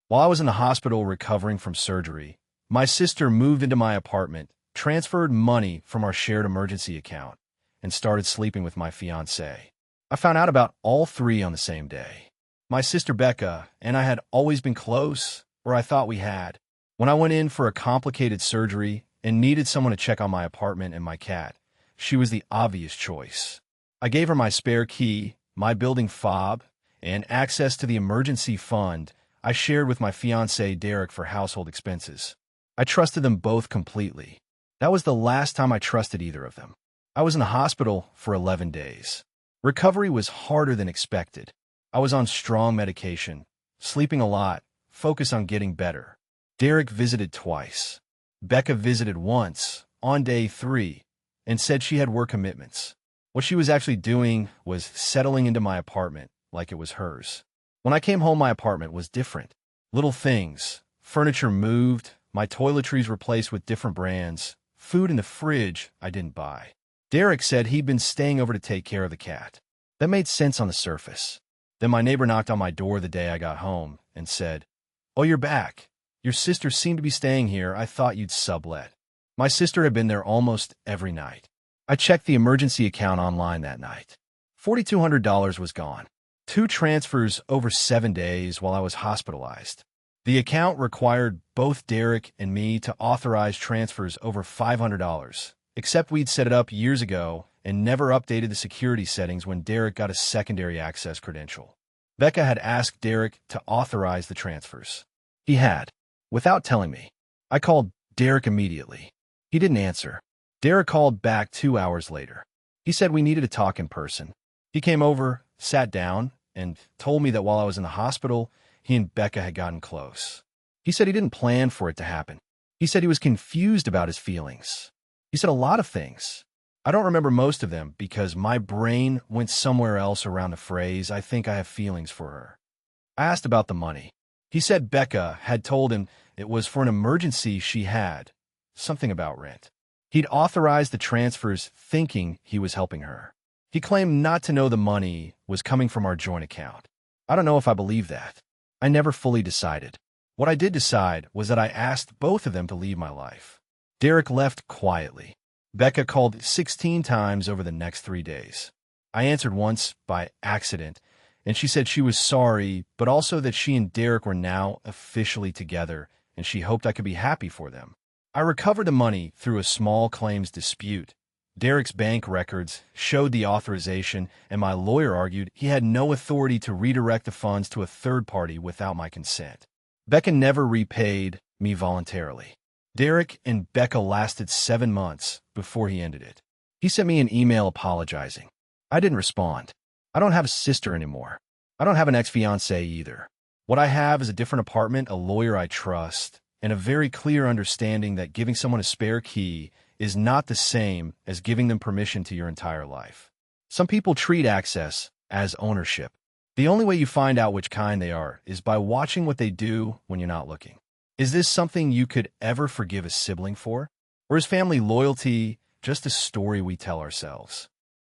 While I was in the hospital recovering from surgery, my sister moved into my apartment, transferred money from our shared emergency account, and started sleeping with my fiancé. I found out about all three on the same day. My sister Becca and I had always been close, or I thought we had. When I went in for a complicated surgery and needed someone to check on my apartment and my cat, she was the obvious choice. I gave her my spare key, my building fob, and access to the emergency fund I shared with my fiancé Derek for household expenses. I trusted them both completely. That was the last time I trusted either of them. I was in the hospital for 11 days. Recovery was harder than expected. I was on strong medication, sleeping a lot, focused on getting better. Derek visited twice. Becca visited once, on day 3, and said she had work commitments. What she was actually doing was settling into my apartment like it was hers. When I came home, my apartment was different. Little things, furniture moved, my toiletries replaced with different brands, food in the fridge I didn't buy. Derek said he'd been staying over to take care of the cat. That made sense on the surface. Then my neighbor knocked on my door the day I got home and said, "Oh, you're back. Your sister seemed to be staying here. I thought you'd sublet." My sister had been there almost every night. I checked the emergency account online that night. $4,200 was gone. 2 transfers over 7 days while I was hospitalized. The account required both Derek and me to authorize transfers over $500, except we'd set it up years ago and never updated the security settings when Derek got a secondary access credential. Becca had asked Derek to authorize the transfers. He had, without telling me. I called Derek immediately. He didn't answer. Derek called back 2 hours later. He said we needed to talk in person. He came over, sat down, and told me that while I was in the hospital, he and Becca had gotten close. He said he didn't plan for it to happen. He said he was confused about his feelings. He said a lot of things. I don't remember most of them because my brain went somewhere else around the phrase, "I think I have feelings for her." I asked about the money. He said Becca had told him it was for an emergency she had, something about rent. He'd authorized the transfers thinking he was helping her. He claimed not to know the money was coming from our joint account. I don't know if I believe that. I never fully decided. What I did decide was that I asked both of them to leave my life. Derek left quietly. Becca called 16 times over the next 3 days. I answered once by accident, and she said she was sorry, but also that she and Derek were now officially together, and she hoped I could be happy for them. I recovered the money through a small claims dispute. Derek's bank records showed the authorization, and my lawyer argued he had no authority to redirect the funds to a third party without my consent. Becca never repaid me voluntarily. Derek and Becca lasted 7 months before he ended it. He sent me an email apologizing. I didn't respond. I don't have a sister anymore. I don't have an ex-fiancé either. What I have is a different apartment, a lawyer I trust, and a very clear understanding that giving someone a spare key is not the same as giving them permission to your entire life. Some people treat access as ownership. The only way you find out which kind they are is by watching what they do when you're not looking. Is this something you could ever forgive a sibling for? Or is family loyalty just a story we tell ourselves?